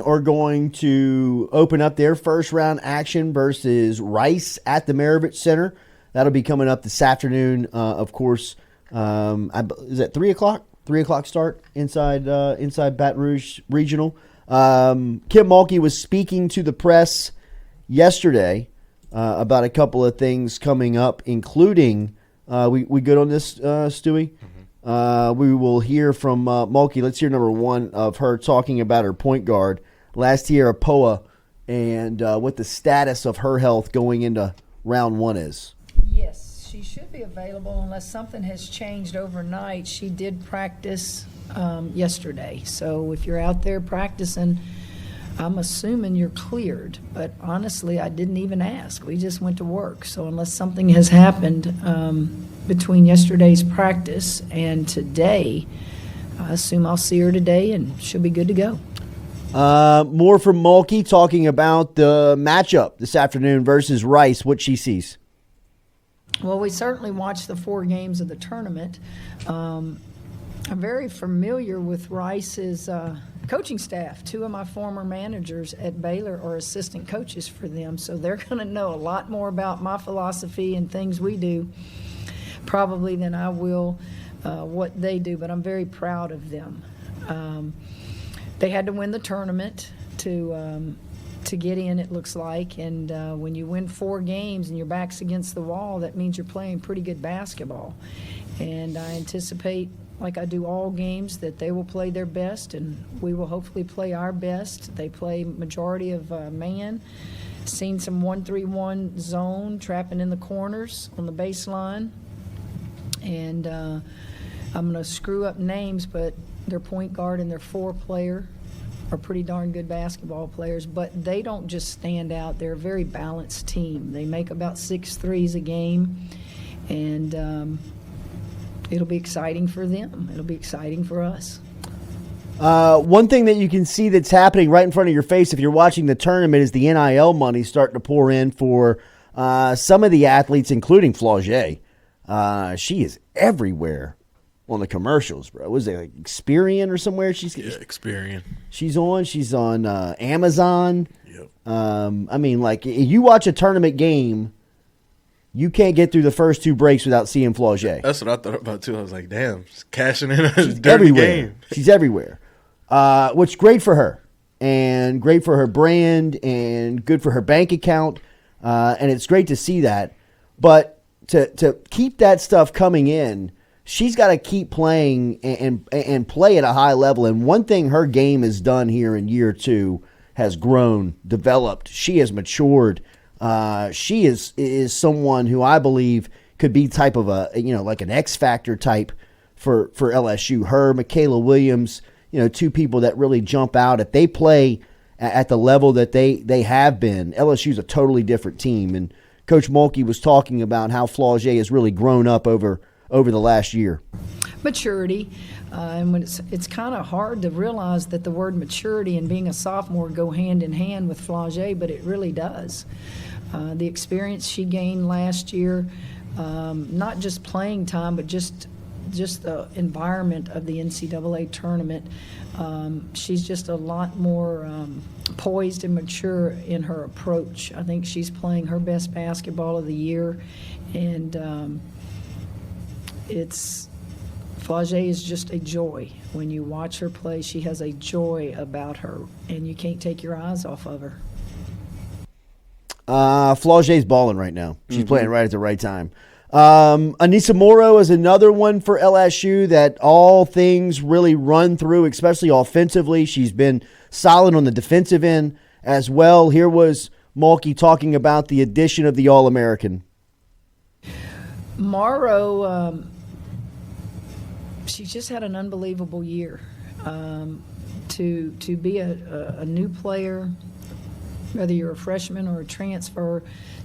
are going to open up their first round action versus Rice at the Maravich Center. That'll be coming up this afternoon, of course. Is that 3 o'clock? 3 o'clock start inside Baton Rouge Regional. Kim Mulkey was speaking to the press yesterday about a couple of things coming up, including we good on this, Stewie? Mm-hmm. We will hear from Mulkey. Let's hear number one of her talking about her point guard, last year Poa, and what the status of her health going into round one is. Yes, she should be available unless something has changed overnight. She did practice yesterday. So if you're out there practicing, I'm assuming you're cleared. But honestly, I didn't even ask. We just went to work. So unless something has happened between yesterday's practice and today, I assume I'll see her today and she'll be good to go. More from Mulkey talking about the matchup this afternoon versus Rice, what she sees. Well, we certainly watched the 4 games of the tournament. I'm very familiar with Rice's coaching staff. 2 of my former managers at Baylor are assistant coaches for them, so they're going to know a lot more about my philosophy and things we do probably than I will what they do, but I'm very proud of them. They had to win the tournament to get in, it looks like, and when you win 4 games and your back's against the wall, that means you're playing pretty good basketball. And I anticipate, like I do all games, that they will play their best and we will hopefully play our best. They play majority of man. Seen some 1-3-1 zone trapping in the corners on the baseline. And I'm going to screw up names, but their point guard and their 4 player are pretty darn good basketball players, but they don't just stand out. They're a very balanced team. They make about 6 threes a game, and it'll be exciting for them. It'll be exciting for us. One thing that you can see that's happening right in front of your face if you're watching the tournament is the NIL money starting to pour in for some of the athletes, including Flaugier. She is everywhere on the commercials, bro. Was it like Experian or somewhere? Experian. She's on Amazon. Yep. I mean, like, you watch a tournament game, you can't get through the first 2 breaks without seeing Flaugier. That's what I thought about too. I was like, damn, she's cashing in a dirty everywhere. game. She's everywhere. Which great for her, and great for her brand, and good for her bank account. And it's great to see that. But to keep that stuff coming in, she's got to keep playing and play at a high level. And one thing her game has done here in year 2 has grown, developed. She has matured. She is someone who I believe could be type of like an X Factor type for LSU. Her, Michaela Williams, 2 people that really jump out. If they play at the level that they have been, LSU's a totally different team. And Coach Mulkey was talking about how Flaugier has really grown up over the last year. Maturity, and when it's kind of hard to realize that the word maturity and being a sophomore go hand in hand with Flaugier, but it really does. The experience she gained last year, not just playing time, but just the environment of the NCAA tournament, she's just a lot more poised and mature in her approach. I think she's playing her best basketball of the year, and Flaugier is just a joy. When you watch her play, she has a joy about her, and you can't take your eyes off of her. Flaugier's balling right now. She's playing right at the right time. Anissa Moro is another one for LSU that all things really run through, especially offensively. She's been solid on the defensive end as well. Here was Mulkey talking about the addition of the All-American. Moro, she's just had an unbelievable year. To be a new player, whether you're a freshman or a transfer,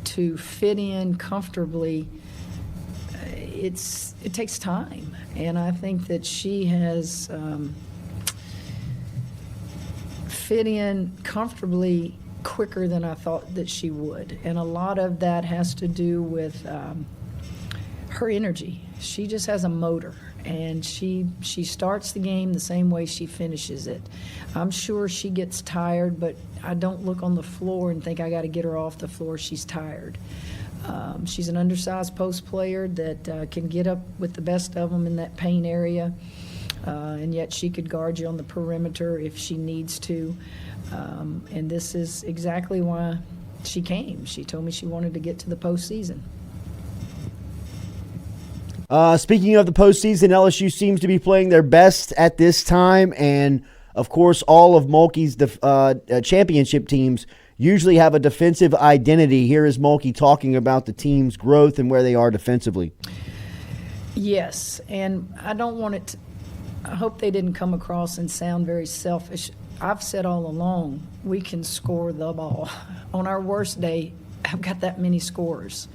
to fit in comfortably, it takes time. And I think that she has fit in comfortably quicker than I thought that she would. And a lot of that has to do with her energy. She just has a motor, and she starts the game the same way she finishes it. I'm sure she gets tired, but I don't look on the floor and think I got to get her off the floor. She's tired. She's an undersized post player that can get up with the best of them in that paint area, and yet she could guard you on the perimeter if she needs to. And this is exactly why she came. She told me she wanted to get to the postseason. Speaking of the postseason, LSU seems to be playing their best at this time, and of course, all of Mulkey's championship teams usually have a defensive identity. Here is Mulkey talking about the team's growth and where they are defensively. Yes, and I don't want it to, I hope they didn't come across and sound very selfish. I've said all along, we can score the ball. On our worst day, I've got that many scores.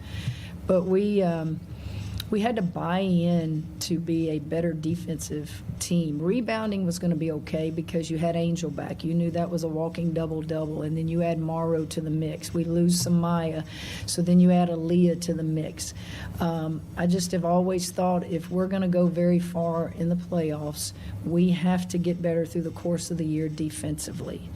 But we had to buy in to be a better defensive team. Rebounding was going to be okay because you had Angel back. You knew that was a walking double-double, and then you add Moro to the mix. We lose Samaya, so then you add Aaliyah to the mix. I just have always thought if we're going to go very far in the playoffs, we have to get better through the course of the year defensively.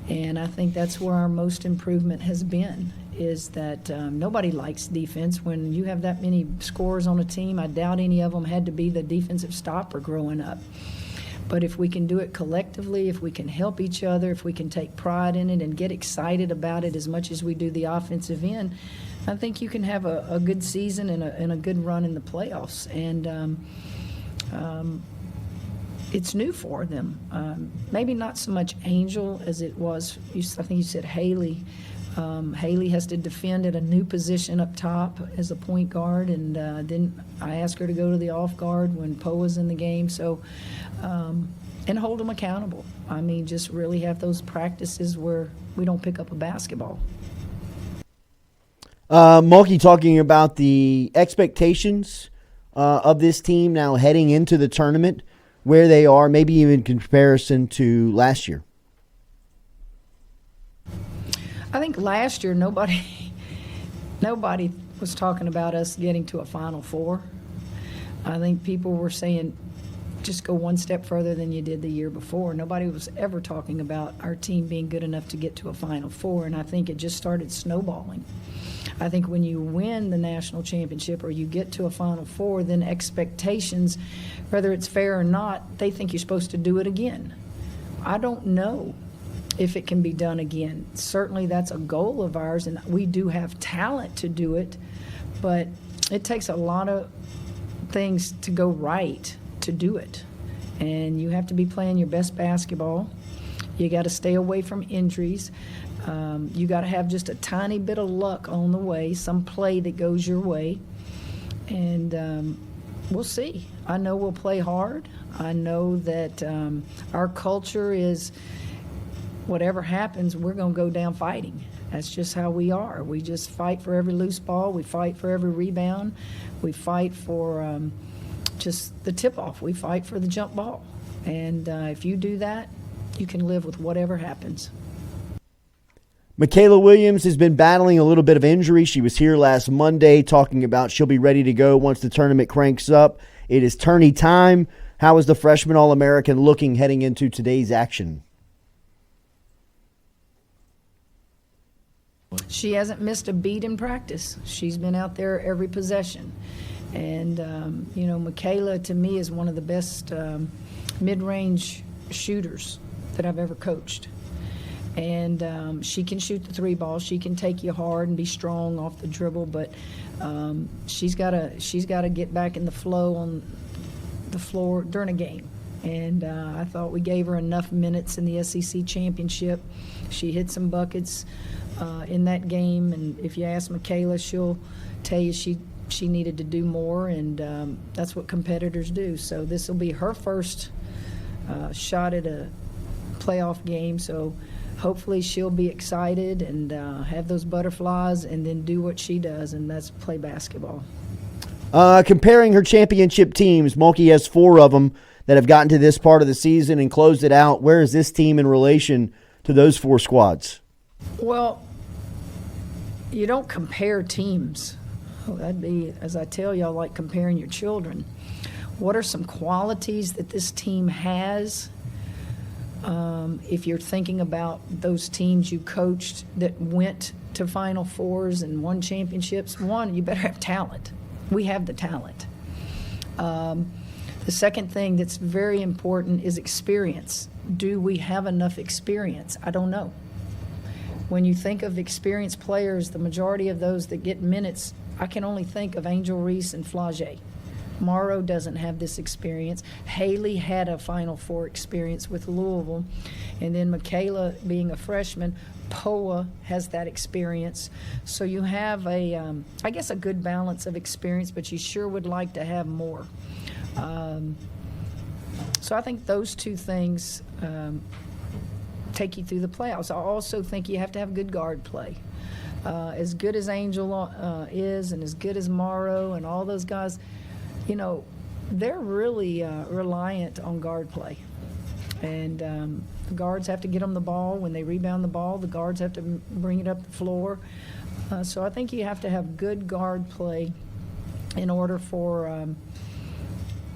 And I think that's where our most improvement has been, is that nobody likes defense. When you have that many scores on a team, I doubt any of them had to be the defensive stopper growing up. But if we can do it collectively, if we can help each other, if we can take pride in it and get excited about it as much as we do the offensive end, I think you can have a good season and a good run in the playoffs. And it's new for them. Maybe not so much Angel as it was, I think you said Haley. Haley has to defend at a new position up top as a point guard, and then I asked her to go to the off guard when Poe was in the game. So, and hold them accountable. I mean, just really have those practices where we don't pick up a basketball. Mulkey talking about the expectations of this team now heading into the tournament, where they are, maybe even in comparison to last year. I think last year nobody was talking about us getting to a Final Four. I think people were saying just go one step further than you did the year before. Nobody was ever talking about our team being good enough to get to a Final Four, and I think it just started snowballing. I think when you win the national championship or you get to a Final Four, then expectations, whether it's fair or not, they think you're supposed to do it again. I don't know if it can be done again. Certainly that's a goal of ours, and we do have talent to do it, but it takes a lot of things to go right to do it. And you have to be playing your best basketball. You got to stay away from injuries. You got to have just a tiny bit of luck on the way, some play that goes your way. And we'll see. I know we'll play hard. I know that our culture is whatever happens, we're going to go down fighting. That's just how we are. We just fight for every loose ball. We fight for every rebound. We fight for just the tip-off. We fight for the jump ball. And if you do that, you can live with whatever happens. Michaela Williams has been battling a little bit of injury. She was here last Monday talking about she'll be ready to go once the tournament cranks up. It is tourney time. How is the freshman All-American looking heading into today's action? She hasn't missed a beat in practice. She's been out there every possession. And, Michaela, to me, is one of the best mid-range shooters that I've ever coached. And she can shoot the three ball. She can take you hard and be strong off the dribble, but she's got to get back in the flow on the floor during a game. And I thought we gave her enough minutes in the SEC championship. She hit some buckets in that game, and if you ask Michaela, she'll tell you she needed to do more, and that's what competitors do. So this will be her first shot at a playoff game, so hopefully she'll be excited and have those butterflies and then do what she does, and that's play basketball. Comparing her championship teams, Mulkey has 4 of them that have gotten to this part of the season and closed it out. Where is this team in relation to those 4 squads? Well, you don't compare teams. That'd be, as I tell y'all, like comparing your children. what are some qualities that this team has? If you're thinking about those teams you coached that went to Final Fours and won championships, one, you better have talent. We have the talent. The second thing that's very important is experience. Do we have enough experience? I don't know. When you think of experienced players, the majority of those that get minutes, I can only think of Angel Reese and Flage. Moro doesn't have this experience. Haley had a Final Four experience with Louisville. And then Michaela, being a freshman, Poa has that experience. So you have I guess a good balance of experience, but you sure would like to have more. So I think those two things take you through the playoffs. I also think you have to have good guard play. As good as Angel is, and as good as Moro and all those guys, they're really reliant on guard play. And the guards have to get them the ball. When they rebound the ball, the guards have to bring it up the floor. So I think you have to have good guard play in order for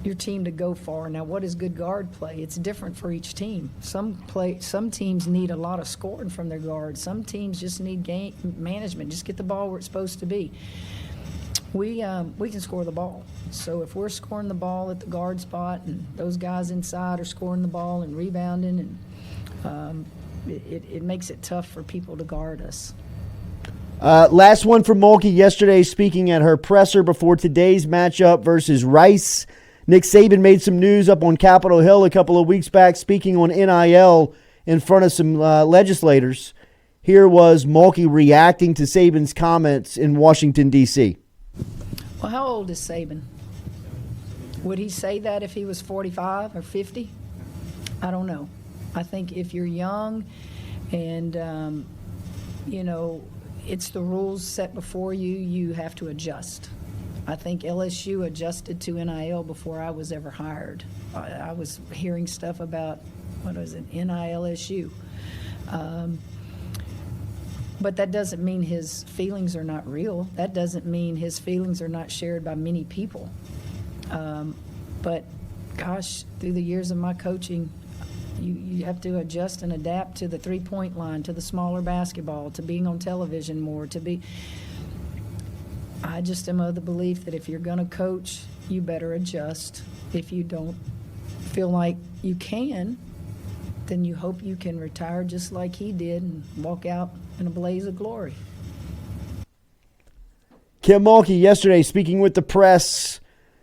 your team to go far. Now, what is good guard play? It's different for each team. Some teams need a lot of scoring from their guards. Some teams just need game management. Just get the ball where it's supposed to be. We can score the ball. So if we're scoring the ball at the guard spot and those guys inside are scoring the ball and rebounding, and it makes it tough for people to guard us. Last one from Mulkey yesterday, speaking at her presser before today's matchup versus Rice. Nick Sabin made some news up on Capitol Hill a couple of weeks back, speaking on NIL in front of some legislators. Here was Mulkey reacting to Sabin's comments in Washington, D.C. Well, how old is Sabin? Would he say that if he was 45 or 50? I don't know. I think if you're young and, it's the rules set before you, you have to adjust. I think LSU adjusted to NIL before I was ever hired. I was hearing stuff about, NILSU. But that doesn't mean his feelings are not real. That doesn't mean his feelings are not shared by many people. But gosh, through the years of my coaching, you have to adjust and adapt to the three-point line, to the smaller basketball, to being on television more, I just am of the belief that if you're going to coach, you better adjust. If you don't feel like you can, then you hope you can retire just like he did and walk out in a blaze of glory. Kim Mulkey yesterday speaking with the press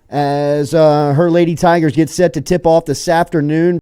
as her Lady Tigers get set to tip off this afternoon